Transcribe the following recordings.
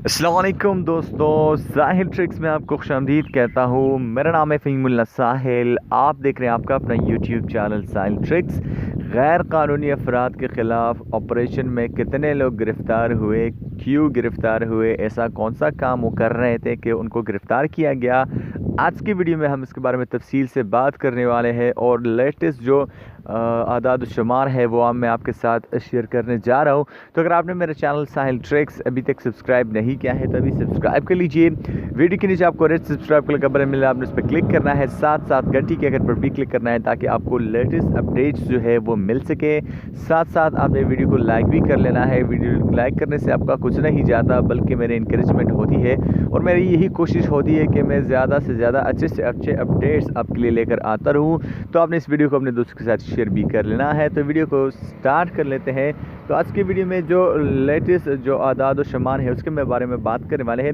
अस्सलाम वालेकुम दोस्तों, साहिल ट्रिक्स में आपको खुशामदीद कहता हूँ। मेरा नाम है फ़हीमुल्लाह साहिल। आप देख रहे हैं आपका अपना यूट्यूब चैनल साहिल ट्रिक्स। गैर कानूनी अफराद के ख़िलाफ़ ऑपरेशन में कितने लोग गिरफ़्तार हुए, क्यों गिरफ़्तार हुए, ऐसा कौन सा काम वो कर रहे थे कि उनको गिरफ़्तार किया गया। आज की वीडियो में हम इसके बारे में तफसील से बात करने वाले हैं और लेटेस्ट जो आदाद शुमार है वो मैं आपके साथ शेयर करने जा रहा हूँ। तो अगर आपने मेरा चैनल साहिल ट्रिक्स अभी तक सब्सक्राइब नहीं किया है तो अभी सब्सक्राइब कर लीजिए। वीडियो के नीचे आपको रेड सब्सक्राइब का बटन मिला, आपने उस पर क्लिक करना है, साथ साथ घंटी के आइकन पर भी क्लिक करना है ताकि आपको लेटेस्ट अपडेट्स जो है वो मिल सके। साथ साथ आपने वीडियो को लाइक भी कर लेना है। वीडियो लाइक करने से आपका कुछ नहीं जाता बल्कि मेरी इंकरेजमेंट होती है और मेरी यही कोशिश होती है कि मैं ज़्यादा से ज़्यादा अच्छे से अच्छे अपडेट्स आपके लिए लेकर आता रहूँ। तो आपने इस वीडियो को अपने दोस्तों के साथ शेयर भी कर लेना है। तो वीडियो को स्टार्ट कर लेते हैं। तो आज की वीडियो में जो लेटेस्ट जो आदाद व शुमार है उसके बारे में बात करने वाले हैं।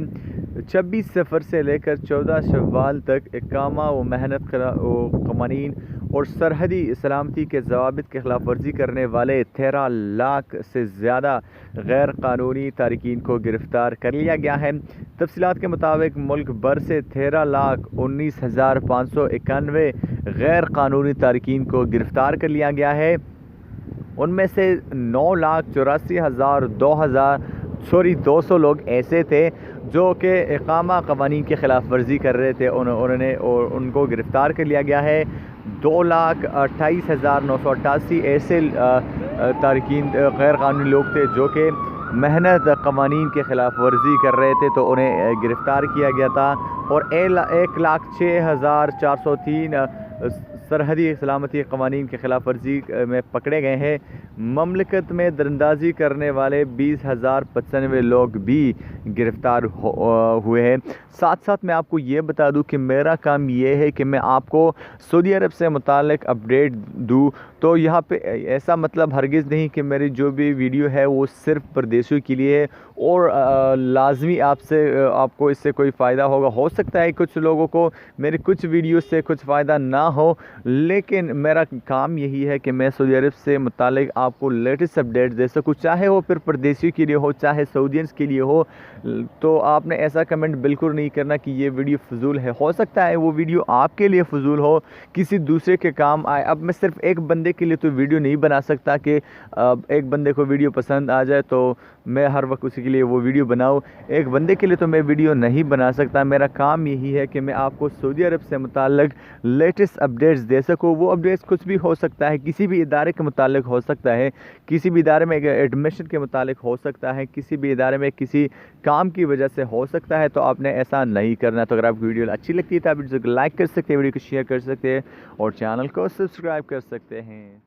26 सफ़र से लेकर 14 शव्वाल तक इकामा व मेहनत कवानीन और सरहदी सलामती के ज़वाबित की खिलाफ वर्जी करने वाले 13 लाख से ज़्यादा गैर कानूनी तारकीन को गिरफ़्तार कर लिया गया है। तफसीलात के मुताबिक मुल्क भर से 13,19,591 गैर कानूनी तारकीन को गिरफ़्तार कर लिया गया है। उनमें से 9,84,200 लोग ऐसे थे जो कि इकामा कवानीन के ख़िलाफ़ वर्जी कर रहे थे, उन्होंने और उनको गिरफ़्तार कर लिया गया है। 2,28,988 ऐसे तारकीन गैर कानूनी लोग थे जो कि मेहनत कवानीन के ख़िलाफ़ वर्जी कर रहे थे, तो उन्हें गिरफ़्तार किया गया था। और 1,06,403 सरहदी सलामती कवानीन के ख़िलाफ़ वर्जी में पकड़े गए हैं। ममलकत में दरअंदाज़ी करने वाले 20,095 लोग भी गिरफ़्तार हुए हैं। साथ साथ मैं आपको ये बता दूं कि मेरा काम ये है कि मैं आपको सऊदी अरब से मुताल्लिक़ अपडेट दूं। तो यहाँ पे ऐसा मतलब हरगिज़ नहीं कि मेरी जो भी वीडियो है वो सिर्फ़ परदेशियों के लिए है और लाजमी आपको इससे कोई फ़ायदा होगा। हो सकता है कुछ लोगों को मेरी कुछ वीडियो से कुछ फ़ायदा ना हो, लेकिन मेरा काम यही है कि मैं सऊदी अरब से मुताल्लिक़ आपको लेटेस्ट अपडेट दे सकूँ, चाहे वो फिर परदेशियों के लिए हो चाहे सऊदियंस के लिए हो। तो आपने ऐसा कमेंट बिल्कुल नहीं करना कि ये वीडियो फ़जूल है। हो सकता है वो वीडियो आपके लिए फ़जूल हो, किसी दूसरे के काम आए। अब मैं सिर्फ एक बंदे के लिए तो वीडियो नहीं बना सकता कि एक बंदे को वीडियो पसंद आ जाए तो मैं हर वक्त उसी के लिए वो वीडियो बनाऊँ। एक बंदे के लिए तो मैं वीडियो नहीं बना सकता। मेरा काम यही है कि मैं आपको सऊदी अरब से मुताल्लिक़ लेटेस्ट अपडेट्स दे सकूँ। वो अपडेट्स कुछ भी हो सकता है, किसी भी इदारे के मुताल्लिक़ हो सकता है, किसी भी इदारे में एडमिशन के मुताल्लिक़ हो सकता है, किसी भी इदारे में किसी काम की वजह से हो सकता है। तो आपने ऐसा नहीं करना। तो अगर आपको वीडियो अच्छी लगती है तो आप वीडियो को लाइक कर सकते हैं, वीडियो को शेयर कर सकते हैं और चैनल को सब्सक्राइब कर सकते हैं।